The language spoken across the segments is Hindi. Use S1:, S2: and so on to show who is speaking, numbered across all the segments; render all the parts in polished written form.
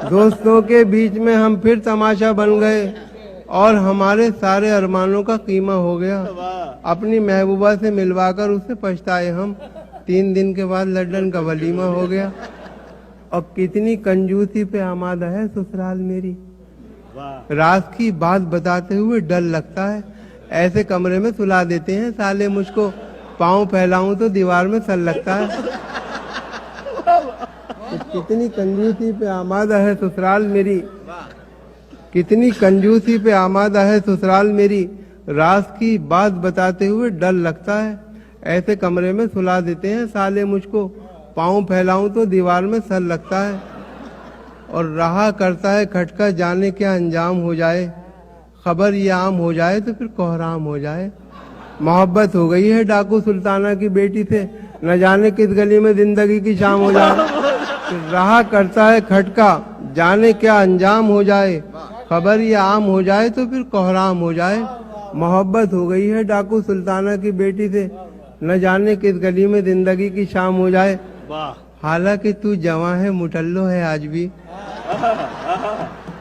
S1: दोस्तों के बीच में हम फिर तमाशा बन गए और हमारे सारे अरमानों का कीमा हो गया। अपनी महबूबा से मिलवाकर उसे पछताए हम। 3 दिन के बाद लड्डन का वलीमा हो गया। और कितनी कंजूसी पे आमादा है ससुराल मेरी। रात की बात बताते हुए डर लगता है। ऐसे कमरे में सुला देते हैं साले मुझको। पाँव फैलाऊं तो दीवार में सर लगता है। कितनी कंजूसी पे आमादा है ससुराल मेरी। कितनी कंजूसी पे आमादा है ससुराल मेरी। रात की बात बताते हुए डर लगता है। ऐसे कमरे में सुला देते हैं साले मुझको। पाँव फैलाऊं तो दीवार में सर लगता है। और रहा करता है खटका, जाने क्या अंजाम हो जाए। खबर ये आम हो जाए तो फिर कोहराम हो जाए। मोहब्बत हो गई है डाकू सुल्ताना की बेटी से, न जाने किस गली में जिंदगी की शाम हो जाए। फिर रहा करता है खटका, जाने क्या अंजाम हो जाए। खबर ये आम हो जाए तो फिर कोहराम हो जाए। मोहब्बत हो गई है डाकू सुल्ताना की बेटी से, न जाने किस गली में जिंदगी की शाम हो जाए। हालांकि तू जवां है मुटल्लो है आज भी।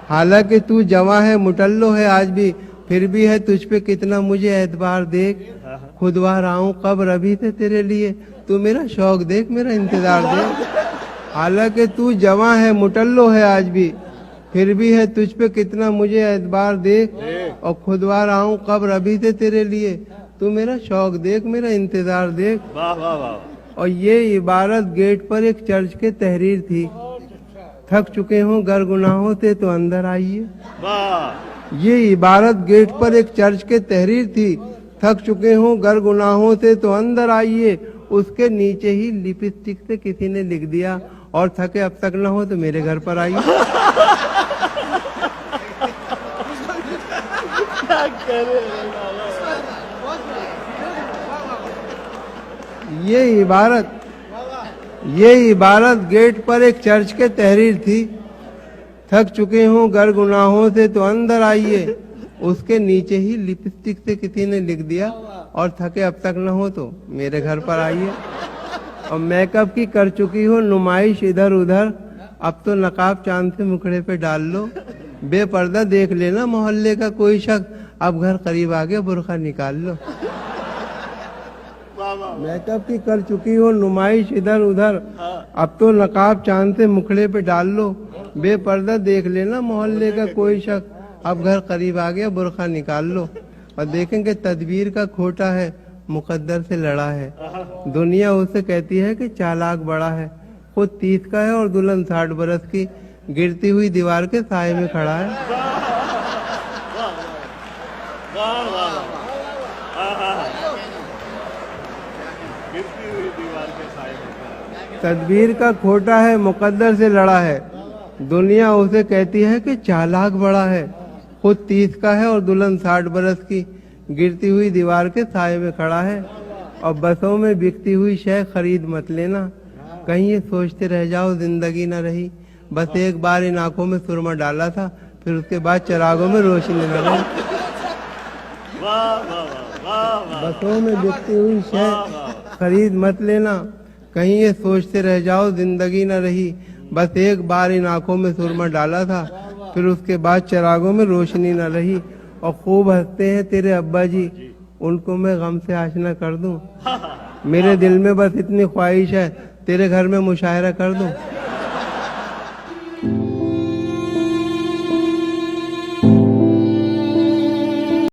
S1: हालांकि तू जवां है मुटल्लो है आज भी, फिर भी है तुझ पे कितना मुझे एतबार देख। खुदवा रहा हूँ कब्र अभी से तेरे लिए, तू मेरा शौक देख, मेरा इंतजार देख। हालांकि तू जवां है मुटल्लो है आज भी, फिर भी है तुझ पे कितना मुझे एतबार देख। और खुदवा रहा हूँ कब्र अभी से तेरे लिए, तू मेरा शौक देख, मेरा इंतजार देख।
S2: वाह वाह वाह।
S1: और ये इबारत गेट पर एक चर्च के तहरीर थी। थक चुके हों गर गुनाहों से तो अंदर आइए। ये इबारत गेट पर एक चर्च के तहरीर थी। थक चुके हों गर गुनाहों से तो अंदर आइए। उसके नीचे ही लिपस्टिक से किसी ने लिख दिया, और थके अब तक न हो तो मेरे घर पर आइए। ये इबारत गेट पर एक चर्च के तहरीर थी। थक चुके हों गर गुनाहों से तो अंदर आइए। उसके नीचे ही लिपस्टिक से किसी ने लिख दिया, और थके अब तक न हो तो मेरे घर पर आइए। और मेकअप की कर चुकी हो नुमाइश इधर उधर, अब तो नकाब चांद से मुखड़े पे डाल लो। बेपर्दा देख लेना मोहल्ले का कोई शख्स, अब घर करीब आ गया बुर्का निकाल लो। मेकअप की कर चुकी हो नुमाइश इधर उधर, अब तो नकाब चांद से मुखड़े पे डाल लो। बेपर्दा देख लेना मोहल्ले का कोई शख्स, अब घर करीब आ गया बुर्का निकाल लो। और देखेंगे तदबीर का खोटा है, मुकद्दर से लड़ा है। दुनिया उसे कहती है कि चालाक बड़ा है, खुद 30 का है और दुल्हन 60 बरस की, गिरती हुई दीवार के साए में खड़ा है। तदबीर का खोटा है, मुकद्दर से लड़ा है। दुनिया उसे कहती है कि चालाक बड़ा है, खुद 30 का है और दुल्हन 60 बरस की, गिरती हुई दीवार के साए में खड़ा है। और बसों में बिकती हुई शय खरीद मत लेना, कहीं ये सोचते रह जाओ जिंदगी न रही। बस एक बार इन आंखों में सुरमा डाला था, फिर उसके बाद चरागों में रोशनी न रही। बसों में बिकती हुई शय खरीद मत लेना, कहीं ये सोचते रह जाओ जिंदगी न रही। बस एक बार इन आंखों में सुरमा डाला था, फिर उसके बाद चरागों में रोशनी न रही। और खूब हंसते हैं तेरे अब्बा जी, उनको मैं गम से आशना कर दूं। मेरे दिल में बस इतनी ख्वाहिश है, तेरे घर में मुशायरा कर दूं।